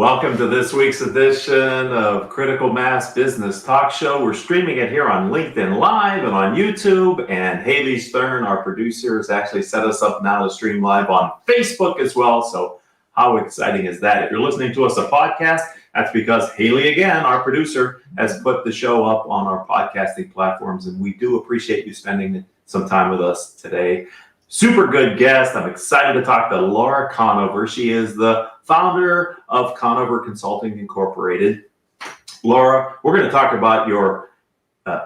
Welcome to this week's edition of Critical Mass Business Talk Show. We're streaming it here on LinkedIn Live and on YouTube. And Haley Stern, our producer, has actually set us up now to stream live on Facebook as well. So how exciting is that? If you're listening to us a podcast, that's because Haley, again, our producer, has put the show up on our podcasting platforms. And we do appreciate you spending some time with us today. Super good guest. I'm excited to talk to Laura Conover. She is the founder of Conover Consulting Incorporated. Laura, we're going to talk about your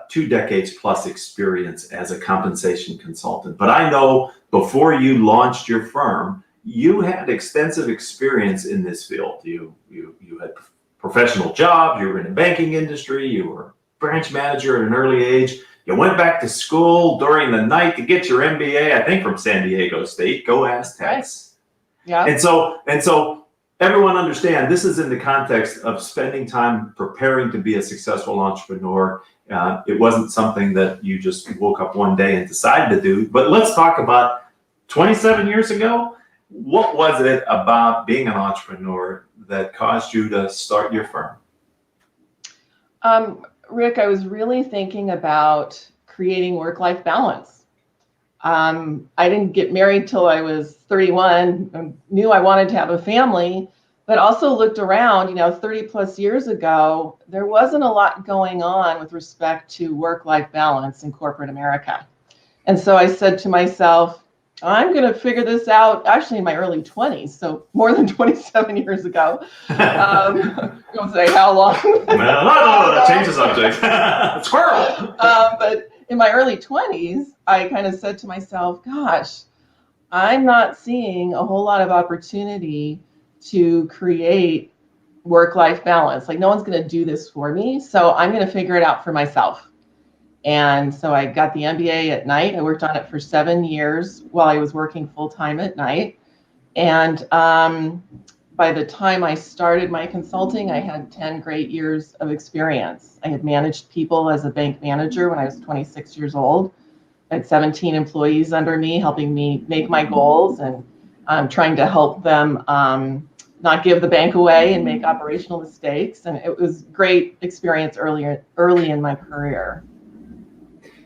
2 decades plus experience as a compensation consultant. But I know before you launched your firm, you had extensive experience in this field. You had professional jobs. You were in the banking industry. You were a branch manager at an early age. You went back to school during the night to get your MBA, I think from San Diego State. Go Aztecs. Right. Yeah. And so everyone understand this is in the context of spending time preparing to be a successful entrepreneur. It wasn't something that you just woke up one day and decided to do. But let's talk about 27 years ago. What was it about being an entrepreneur that caused you to start your firm? Rick, I was really thinking about creating work-life balance. I didn't get married till I was 31 and knew I wanted to have a family, but also looked around, 30 plus years ago, there wasn't a lot going on with respect to work-life balance in corporate America. And so I said to myself, I'm going to figure this out actually in my early 20s, so more than 27 years ago. Don't say how long. No, change the subject. Squirrel. But in my early 20s, I kind of said to myself, gosh, I'm not seeing a whole lot of opportunity to create work-life balance. Like no one's going to do this for me, so I'm going to figure it out for myself. And so I got the MBA at night. I worked on it for 7 years while I was working full-time at night. And by the time I started my consulting, I had 10 great years of experience. I had managed people as a bank manager when I was 26 years old. I had 17 employees under me, helping me make my goals and trying to help them not give the bank away and make operational mistakes. And it was great experience early in my career.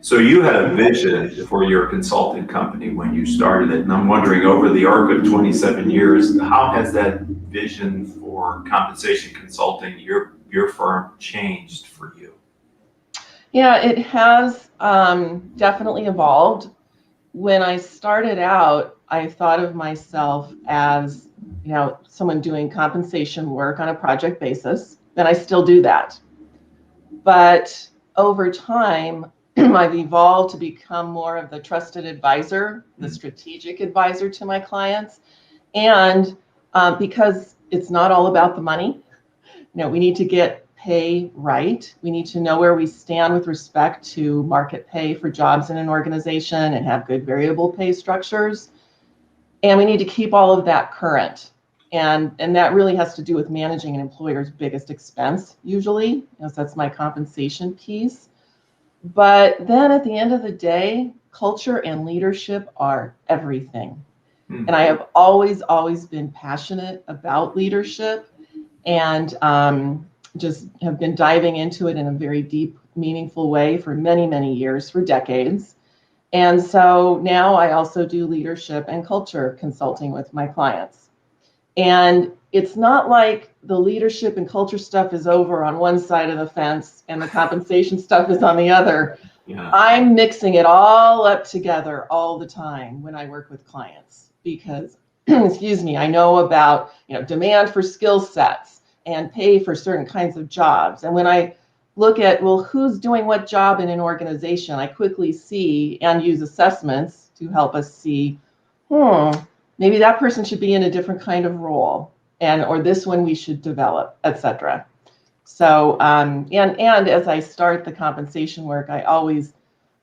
So you had a vision for your consulting company when you started it. And I'm wondering, over the arc of 27 years, how has that vision for compensation consulting, your firm, changed for you? Yeah, it has definitely evolved. When I started out, I thought of myself as, someone doing compensation work on a project basis, and I still do that. But over time, I've evolved to become more of the trusted advisor, the strategic advisor to my clients. And because it's not all about the money, we need to get pay right. We need to know where we stand with respect to market pay for jobs in an organization and have good variable pay structures. And we need to keep all of that current. And that really has to do with managing an employer's biggest expense, usually. So that's my compensation piece. But then at the end of the day, culture and leadership are everything. Mm-hmm. And I have always been passionate about leadership and just have been diving into it in a very deep, meaningful way for many, many years, for decades. And so now I also do leadership and culture consulting with my clients. And it's not like the leadership and culture stuff is over on one side of the fence and the compensation stuff is on the other. Yeah. I'm mixing it all up together all the time when I work with clients because, I know about, demand for skill sets and pay for certain kinds of jobs. And when I look at, who's doing what job in an organization, I quickly see and use assessments to help us see, maybe that person should be in a different kind of role, or this one we should develop, etc. So, and as I start the compensation work, I always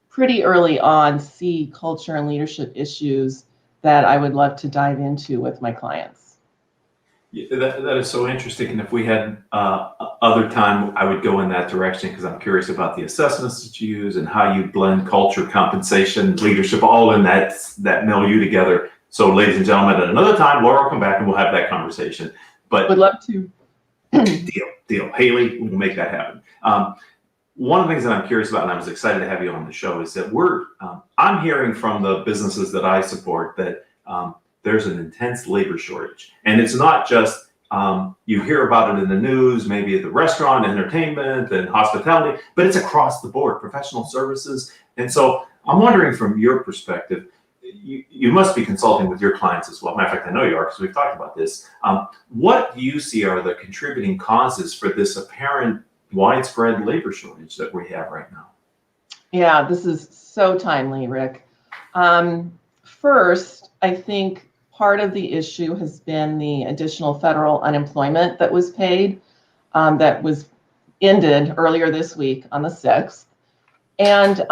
pretty early on see culture and leadership issues that I would love to dive into with my clients. Yeah, that is so interesting. And if we had other time, I would go in that direction because I'm curious about the assessments that you use and how you blend culture, compensation, leadership, all in that milieu together. So ladies and gentlemen, at another time, Laura will come back and we'll have that conversation. But would love to. Deal. Haley, we'll make that happen. One of the things that I'm curious about, and I was excited to have you on the show, is that I'm hearing from the businesses that I support that there's an intense labor shortage. And it's not just, you hear about it in the news, maybe at the restaurant, entertainment, and hospitality, but it's across the board, professional services. And so I'm wondering, from your perspective, you must be consulting with your clients as well. Matter of fact, I know you are, because we've talked about this. What do you see are the contributing causes for this apparent widespread labor shortage that we have right now? Yeah, this is so timely, Rick. First, I think part of the issue has been the additional federal unemployment that was paid, that was ended earlier this week on the 6th. And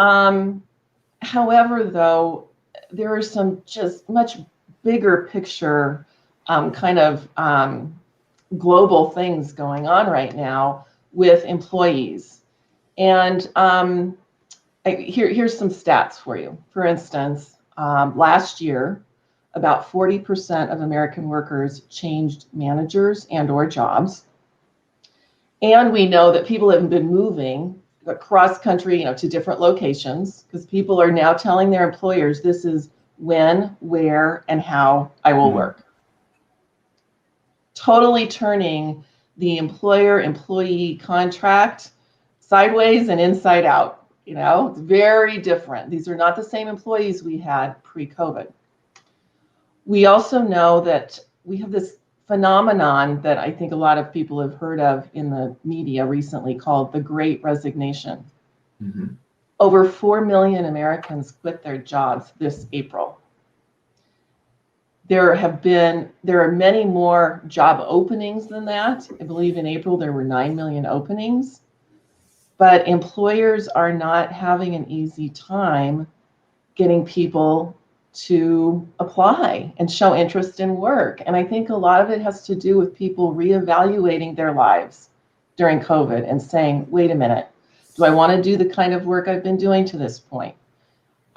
however, though, there are some just much bigger picture global things going on right now with employees. And here's some stats for you. For instance, last year, about 40% of American workers changed managers and or jobs. And we know that people have been moving across country, to different locations, because people are now telling their employers, this is when, where, and how I will work. Totally turning the employer-employee contract sideways and inside out. It's very different. These are not the same employees we had pre-COVID. We also know that we have this phenomenon that I think a lot of people have heard of in the media recently called the Great Resignation. Mm-hmm. Over 4 million Americans quit their jobs this April. There are many more job openings than that. I believe in April there were 9 million openings, but employers are not having an easy time getting people to apply and show interest in work. And I think a lot of it has to do with people reevaluating their lives during COVID and saying, wait a minute, do I want to do the kind of work I've been doing to this point?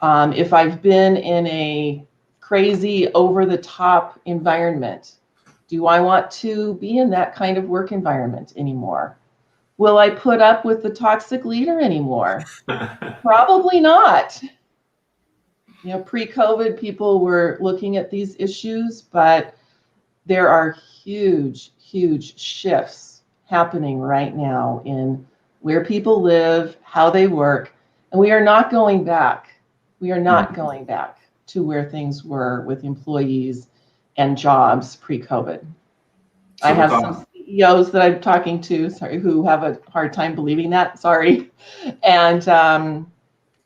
If I've been in a crazy, over-the-top environment, do I want to be in that kind of work environment anymore? Will I put up with the toxic leader anymore? Probably not. Pre-COVID, people were looking at these issues, but there are huge, huge shifts happening right now in where people live, how they work, and we are not going back. We are not going back to where things were with employees and jobs pre-COVID. So I have some CEOs that I'm talking to, who have a hard time believing that, and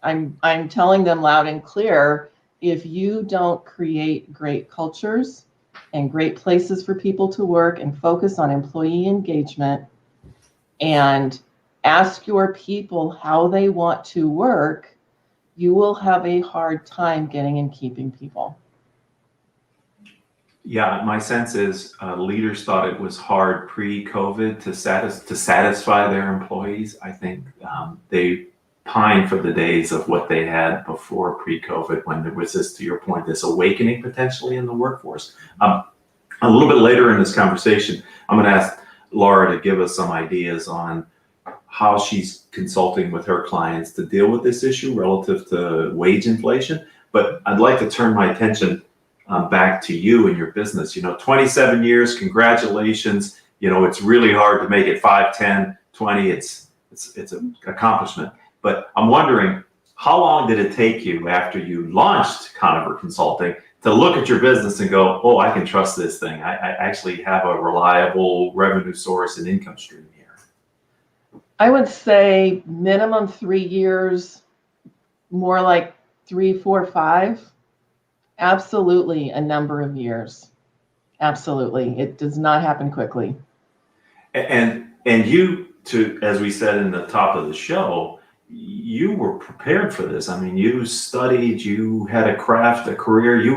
I'm telling them loud and clear, if you don't create great cultures and great places for people to work and focus on employee engagement and ask your people how they want to work, you will have a hard time getting and keeping people. Yeah, my sense is leaders thought it was hard pre-COVID to satisfy their employees. I think they pine for the days of what they had before pre-COVID, when there was this, to your point, this awakening potentially in the workforce. A little bit later in this conversation, I'm going to ask Laura to give us some ideas on how she's consulting with her clients to deal with this issue relative to wage inflation. But I'd like to turn my attention back to you and your business. 27 years, congratulations. It's really hard to make it 5, 10, 20. It's an accomplishment. But I'm wondering, how long did it take you after you launched Conover Consulting to look at your business and go, oh, I can trust this thing. I actually have a reliable revenue source and income stream here? I would say minimum 3 years, more like 3, 4, 5. Absolutely a number of years. Absolutely. It does not happen quickly. And you, as we said in the top of the show, you were prepared for this. I mean, you studied, you had a craft, a career, you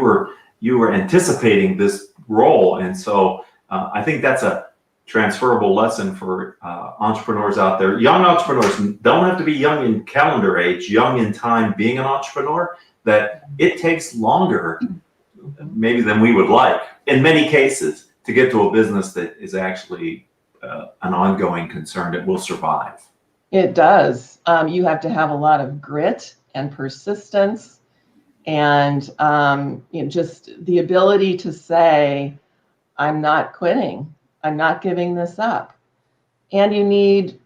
were anticipating this role. And so I think that's a transferable lesson for entrepreneurs out there. Young entrepreneurs don't have to be young in calendar age, young in time being an entrepreneur, that it takes longer maybe than we would like in many cases to get to a business that is actually an ongoing concern that will survive. It does. You have to have a lot of grit and persistence, and just the ability to say, I'm not quitting. I'm not giving this up. And you need,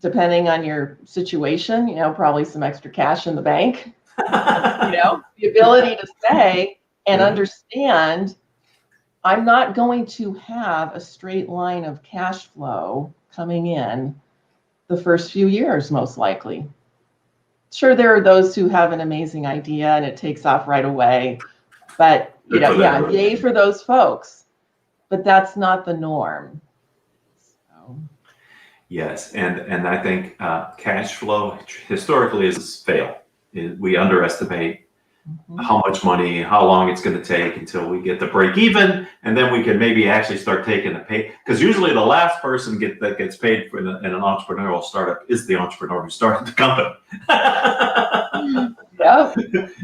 depending on your situation, probably some extra cash in the bank, the ability to say and understand, I'm not going to have a straight line of cash flow coming in the first few years, most likely. Sure, there are those who have an amazing idea and it takes off right away. But, yay for those folks. But that's not the norm. So. Yes, and I think cash flow historically is fail. We underestimate how much money, how long it's going to take until we get to break even, and then we can maybe actually start taking a pay. Because usually the last person that gets paid in an entrepreneurial startup is the entrepreneur who started the company. Yeah.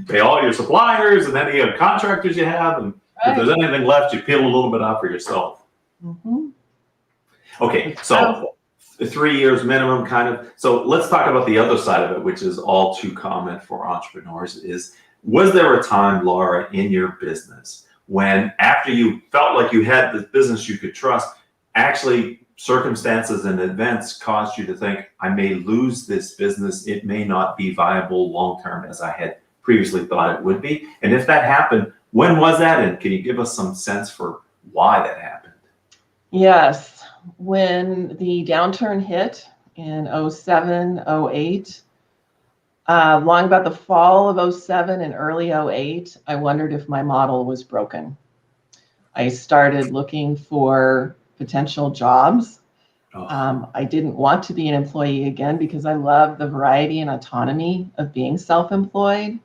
Pay all your suppliers, and any contractors you have, and if there's anything left, you peel a little bit out for yourself. Mm-hmm. Okay, so 3 years minimum, kind of. So let's talk about the other side of it, which is all too common for entrepreneurs. Was there a time, Laura, in your business when, after you felt like you had the business you could trust, actually circumstances and events caused you to think, I may lose this business. It may not be viable long-term as I had previously thought it would be. And if that happened, when was that? And can you give us some sense for why that happened? Yes. When the downturn hit in 07, 08, long about the fall of 07 and early 08, I wondered if my model was broken. I started looking for potential jobs. I didn't want to be an employee again because I love the variety and autonomy of being self-employed.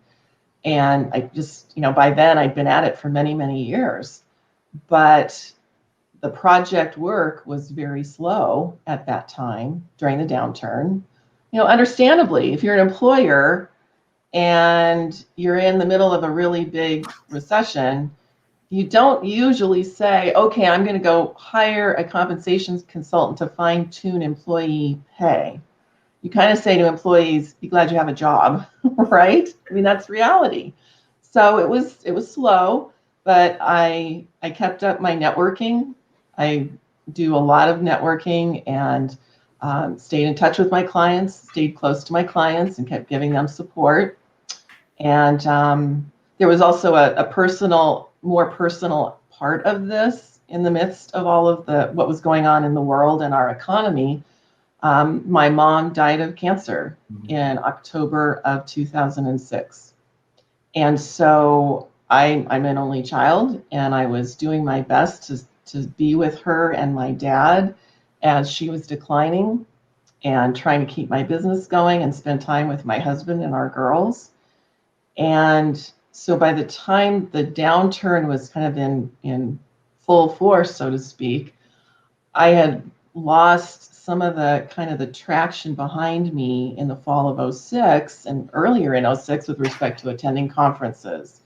And I just, by then I'd been at it for many, many years. But the project work was very slow at that time during the downturn. Understandably, if you're an employer and you're in the middle of a really big recession, you don't usually say, okay, I'm going to go hire a compensation consultant to fine-tune employee pay. You kind of say to employees, be glad you have a job, right? I mean, that's reality. So it was slow, but I kept up my networking. I do a lot of networking and stayed in touch with my clients, stayed close to my clients, and kept giving them support. And there was also a more personal part of this in the midst of all of what was going on in the world and our economy. My mom died of cancer in October of 2006. And so I'm an only child, and I was doing my best to be with her and my dad as she was declining, and trying to keep my business going and spend time with my husband and our girls. And so by the time the downturn was kind of in full force, so to speak, I had lost some of the traction behind me in the fall of 06 and earlier in 06 with respect to attending conferences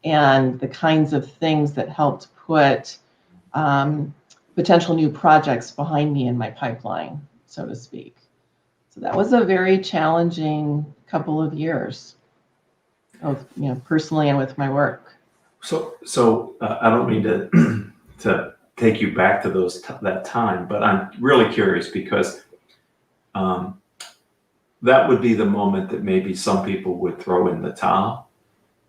and the kinds of things that helped put potential new projects behind me in my pipeline, so to speak. So that was a very challenging couple of years, both personally and with my work. So I don't mean to take you back to that time, but I'm really curious because that would be the moment that maybe some people would throw in the towel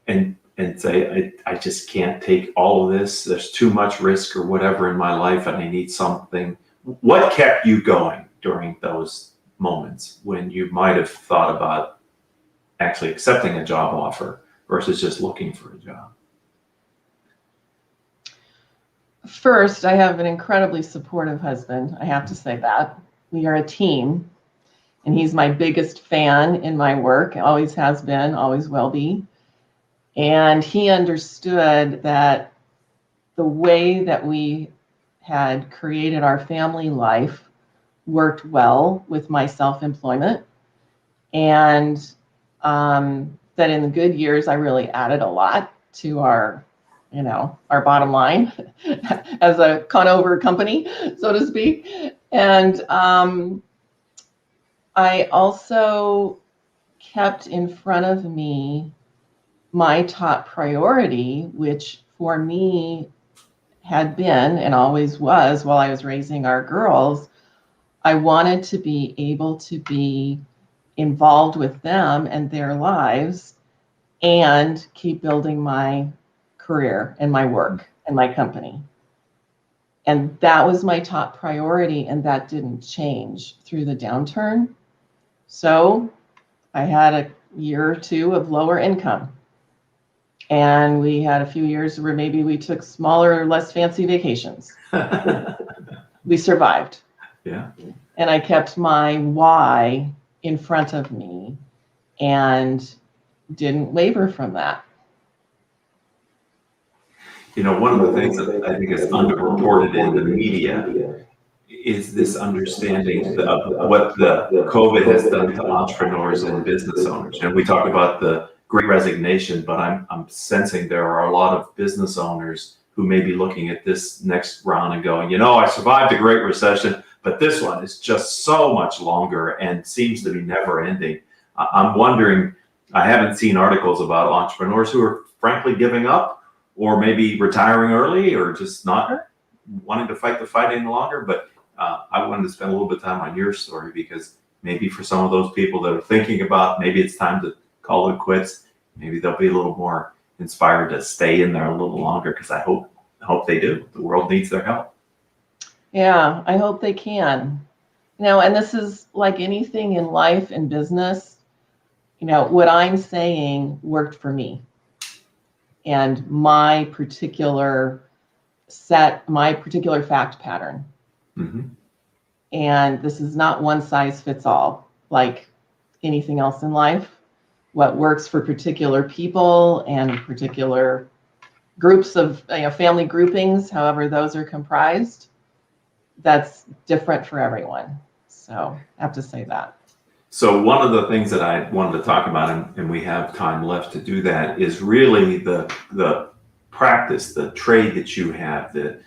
and say, I just can't take all of this. There's too much risk or whatever in my life, and I need something. What kept you going during those moments when you might have thought about actually accepting a job offer versus just looking for a job? First, I have an incredibly supportive husband. I have to say that. We are a team, and he's my biggest fan in my work, always has been, always will be. And he understood that the way that we had created our family life worked well with my self-employment, and that in the good years, I really added a lot to our bottom line as a Conover company, so to speak. And I also kept in front of me my top priority, which for me had been and always was while I was raising our girls. I wanted to be able to be involved with them and their lives and keep building my career and my work and my company. And that was my top priority, and that didn't change through the downturn. So I had a year or two of lower income. And we had a few years where maybe we took smaller, less fancy vacations. We survived. Yeah. And I kept my why in front of me and didn't waver from that. You know, one of the things that I think is underreported in the media is this understanding of what the COVID has done to entrepreneurs and business owners. And we talk about the Great Resignation, but I'm sensing there are a lot of business owners who may be looking at this next round and going, you know, I survived the Great Recession, but this one is just so much longer and seems to be never ending. I'm wondering, I haven't seen articles about entrepreneurs who are frankly giving up or maybe retiring early or just not wanting to fight the fight any longer. But I wanted to spend a little bit of time on your story because maybe for some of those people that are thinking about maybe it's time to call it quits, maybe they'll be a little more inspired to stay in there a little longer, because I hope they do. The world needs their help. Yeah, I hope they can. You know, and this is like anything in life and business, you know, what I'm saying worked for me and my particular fact pattern. Mm-hmm. And this is not one size fits all, like anything else in life. What works for particular people and particular groups of, you know, family groupings, however those are comprised, that's different for everyone. So I have to say that. So one of the things that I wanted to talk about, and we have time left to do that, is really the practice, the trade that you have, the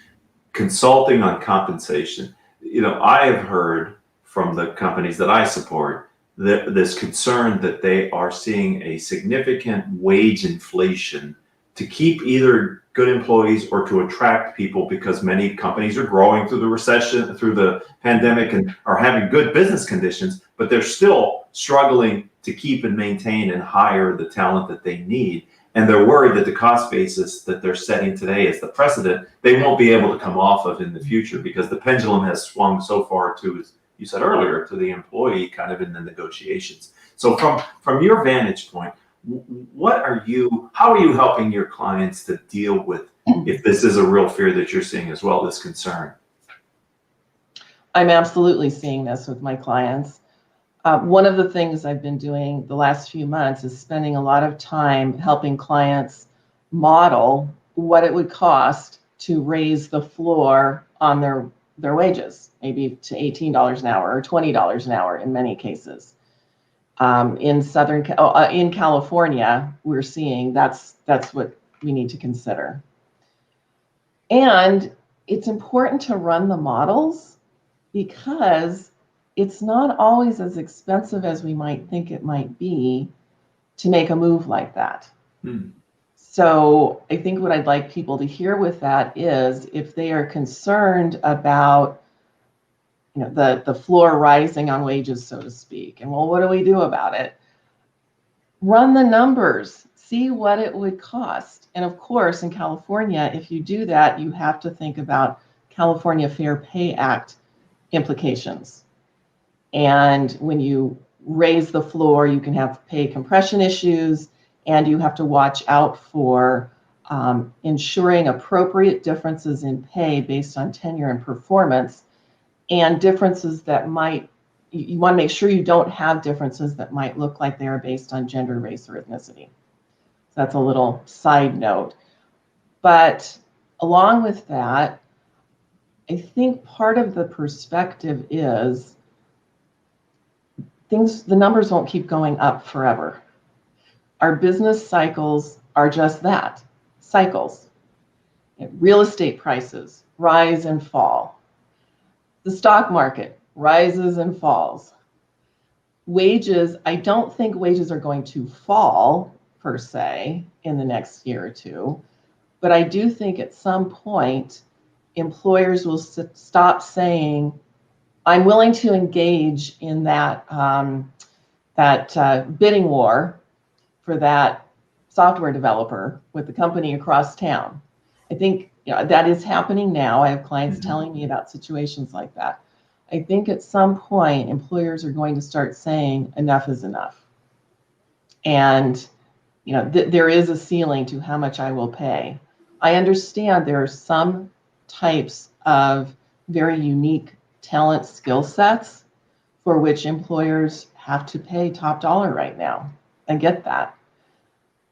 consulting on compensation. You know, I have heard from the companies that I support that this concern that they are seeing a significant wage inflation to keep either good employees or to attract people, because many companies are growing through the recession, through the pandemic, and are having good business conditions, but they're still struggling to keep and maintain and hire the talent that they need. And they're worried that the cost basis that they're setting today as the precedent, they won't be able to come off of in the future, because the pendulum has swung so far to, as you said earlier, to the employee kind of in the negotiations. So from your vantage point, how are you helping your clients to deal with, if this is a real fear that you're seeing as well, this concern? I'm absolutely seeing this with my clients. One of the things I've been doing the last few months is spending a lot of time helping clients model what it would cost to raise the floor on their wages, maybe to $18 an hour or $20 an hour in many cases. In California, we're seeing that's what we need to consider. And it's important to run the models because it's not always as expensive as we might think it might be to make a move like that. So I think what I'd like people to hear with that is, if they are concerned about, you know, the floor rising on wages, so to speak, and well, what do we do about it? Run the numbers, see what it would cost. And of course, in California, if you do that, you have to think about California Fair Pay Act implications. And when you raise the floor, you can have pay compression issues, and you have to watch out for ensuring appropriate differences in pay based on tenure and performance, and differences that you want to make sure you don't have differences that might look like they are based on gender, race, or ethnicity. So that's a little side note. But along with that, I think part of the perspective is the numbers won't keep going up forever. Our business cycles are just that, cycles. Real estate prices rise and fall. The stock market rises and falls. Wages, I don't think wages are going to fall per se in the next year or two, but I do think at some point employers will stop saying, I'm willing to engage in that bidding war for that software developer with the company across town. I think that is happening now. I have clients telling me about situations like that. I think at some point employers are going to start saying enough is enough. And there is a ceiling to how much I will pay. I understand there are some types of very unique talent skill sets for which employers have to pay top dollar right now. I get that.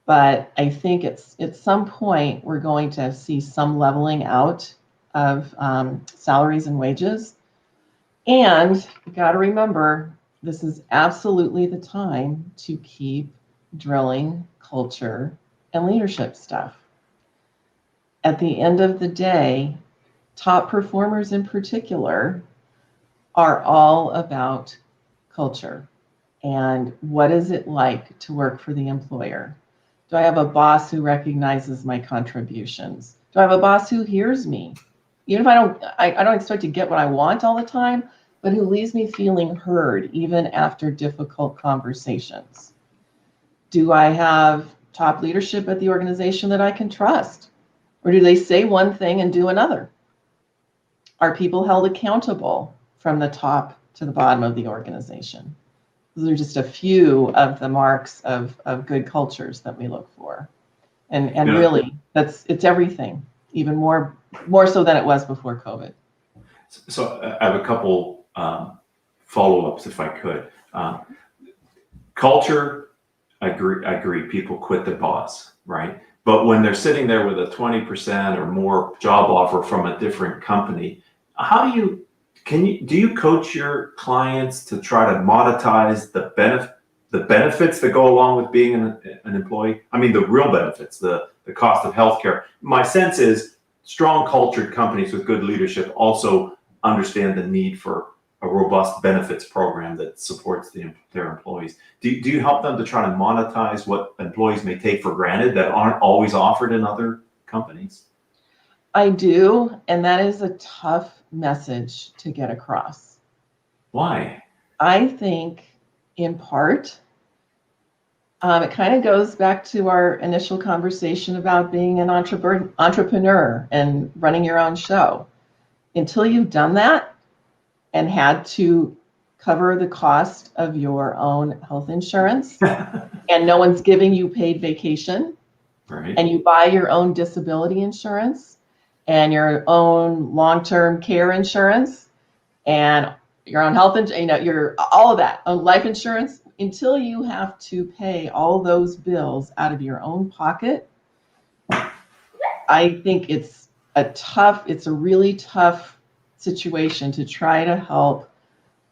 But I think at some point we're going to see some leveling out of salaries and wages. And you got to remember, this is absolutely the time to keep drilling culture and leadership stuff. At the end of the day, top performers in particular are all about culture. And what is it like to work for the employer? Do I have a boss who recognizes my contributions? Do I have a boss who hears me? Even if I don't expect to get what I want all the time, but who leaves me feeling heard even after difficult conversations? Do I have top leadership at the organization that I can trust? Or do they say one thing and do another? Are people held accountable from the top to the bottom of the organization? Those are just a few of the marks of good cultures that we look for. And really, it's everything, even more so than it was before COVID. So I have a couple follow-ups, if I could. Culture, I agree. People quit the boss, right? But when they're sitting there with a 20% or more job offer from a different company, do you coach your clients to try to monetize the benefits that go along with being an employee? I mean, the real benefits, the cost of healthcare. My sense is strong cultured companies with good leadership also understand the need for a robust benefits program that supports their employees. Do you help them to try to monetize what employees may take for granted that aren't always offered in other companies? I do, and that is a tough message to get across. Why? I think, in part, it kind of goes back to our initial conversation about being an entrepreneur and running your own show. Until you've done that and had to cover the cost of your own health insurance and no one's giving you paid vacation, right, and you buy your own disability insurance and your own long-term care insurance and your own health insurance, your all of that, own life insurance, until you have to pay all those bills out of your own pocket, I think it's a really tough situation to try to help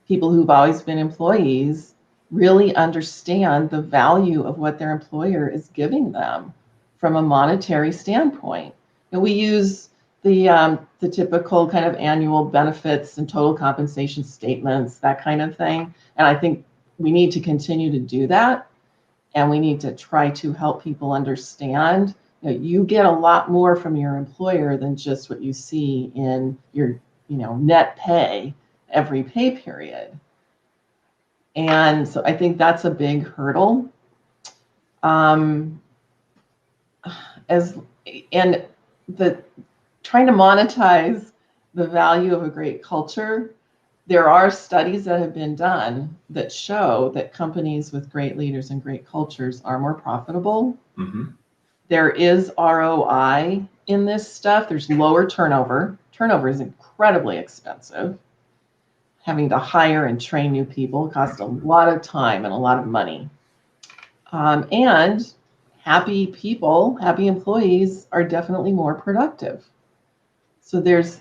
people who've always been employees really understand the value of what their employer is giving them from a monetary standpoint. And we use the typical kind of annual benefits and total compensation statements, that kind of thing. And I think we need to continue to do that. And we need to try to help people understand that you get a lot more from your employer than just what you see in your net pay every pay period. And so I think that's a big hurdle. Trying to monetize the value of a great culture, there are studies that have been done that show that companies with great leaders and great cultures are more profitable. Mm-hmm. There is ROI in this stuff. There's lower turnover. Turnover is incredibly expensive. Having to hire and train new people costs a lot of time and a lot of money. And happy people, happy employees are definitely more productive. So there's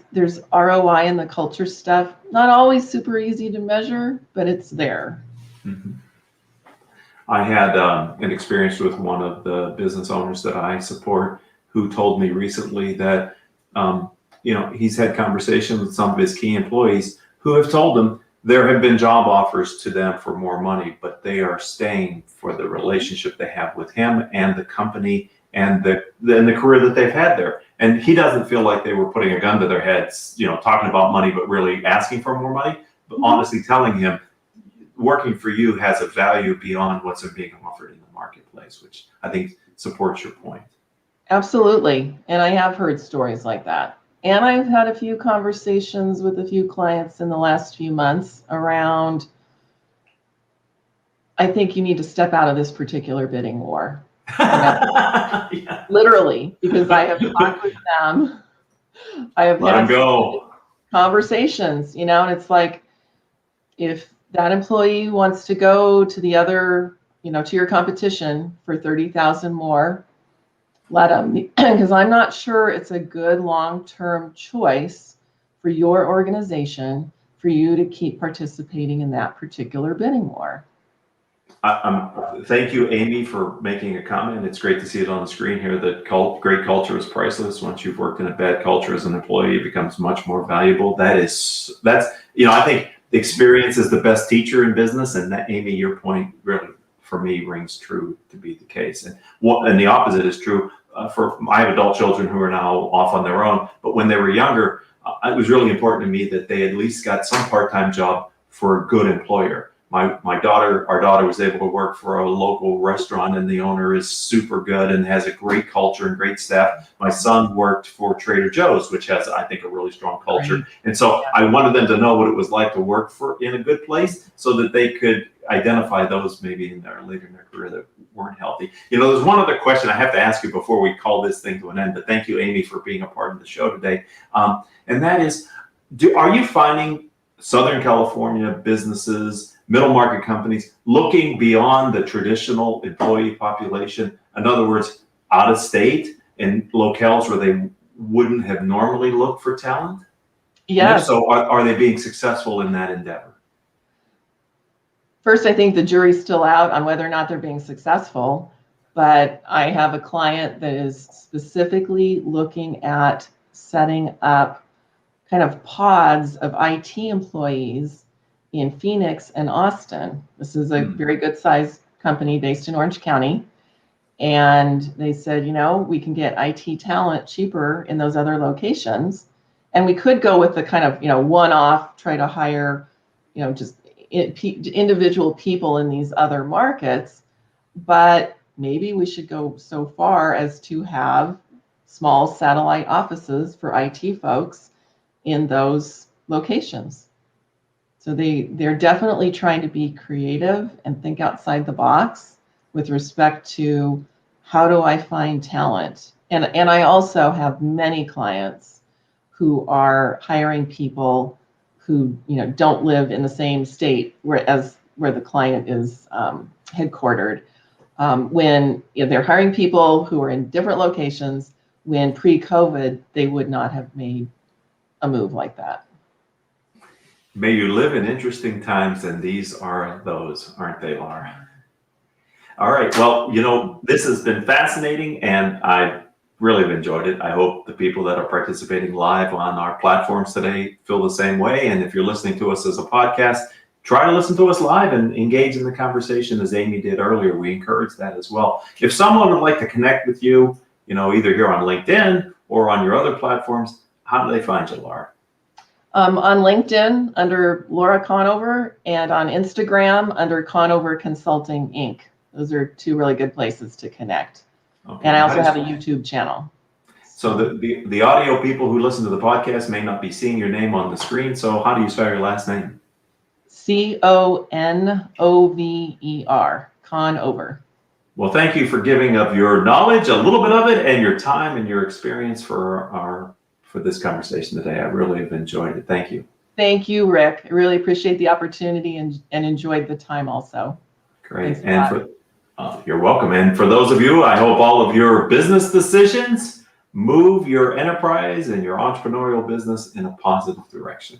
ROI in the culture stuff. Not always super easy to measure, but it's there. Mm-hmm. I had an experience with one of the business owners that I support who told me recently that he's had conversations with some of his key employees who have told them there have been job offers to them for more money, but they are staying for the relationship they have with him and the company and the career that they've had there. And he doesn't feel like they were putting a gun to their heads, talking about money, but really asking for more money, but honestly telling him working for you has a value beyond what's being offered in the marketplace, which I think supports your point. Absolutely. And I have heard stories like that. And I've had a few conversations with a few clients in the last few months around, I think you need to step out of this particular bidding war. Yeah. Literally, because I have talked with them. I have had conversations, and it's like, if that employee wants to go to the other, to your competition for 30,000 more, let them, because I'm not sure it's a good long-term choice for your organization for you to keep participating in that particular bidding war. Thank you, Amy, for making a comment. It's great to see it on the screen here that great culture is priceless. Once you've worked in a bad culture as an employee, it becomes much more valuable. That's I think experience is the best teacher in business, and that, Amy, your point really, for me, rings true to be the case. And the opposite is true. I have adult children who are now off on their own, but when they were younger, it was really important to me that they at least got some part-time job for a good employer. Our daughter was able to work for a local restaurant, and the owner is super good and has a great culture and great staff. My son worked for Trader Joe's, which has, I think, a really strong culture. Right. And so I wanted them to know what it was like to work in a good place, so that they could identify those maybe later in their career that weren't healthy. There's one other question I have to ask you before we call this thing to an end, but thank you, Amy, for being a part of the show today. And that is, are you finding Southern California businesses, middle market companies, looking beyond the traditional employee population? In other words, out of state and locales where they wouldn't have normally looked for talent? Yes. So are they being successful in that endeavor? First, I think the jury's still out on whether or not they're being successful, but I have a client that is specifically looking at setting up kind of pods of IT employees in Phoenix and Austin. This is a very good sized company based in Orange County. And they said, we can get IT talent cheaper in those other locations. And we could go with the kind of, one-off, try to hire, just individual people in these other markets. But maybe we should go so far as to have small satellite offices for IT folks in those locations. So they're definitely trying to be creative and think outside the box with respect to, how do I find talent? And I also have many clients who are hiring people who don't live in the same state where the client is headquartered. When they're hiring people who are in different locations, when pre-COVID they would not have made a move like that. May you live in interesting times, and these are those, aren't they, Laura? All right. Well, this has been fascinating, and I really have enjoyed it. I hope the people that are participating live on our platforms today feel the same way. And if you're listening to us as a podcast, try to listen to us live and engage in the conversation as Amy did earlier. We encourage that as well. If someone would like to connect with you, either here on LinkedIn or on your other platforms, how do they find you, Laura? On LinkedIn under Laura Conover, and on Instagram under Conover Consulting, Inc. Those are two really good places to connect. Okay. And I also have a YouTube channel. So the audio people who listen to the podcast may not be seeing your name on the screen. So how do you spell your last name? Conover, Conover. Well, thank you for giving of your knowledge, a little bit of it, and your time and your experience for this conversation today. I really have enjoyed it. Thank you. Thank you, Rick. I really appreciate the opportunity and enjoyed the time also. Great. And you're welcome. And for those of you, I hope all of your business decisions move your enterprise and your entrepreneurial business in a positive direction.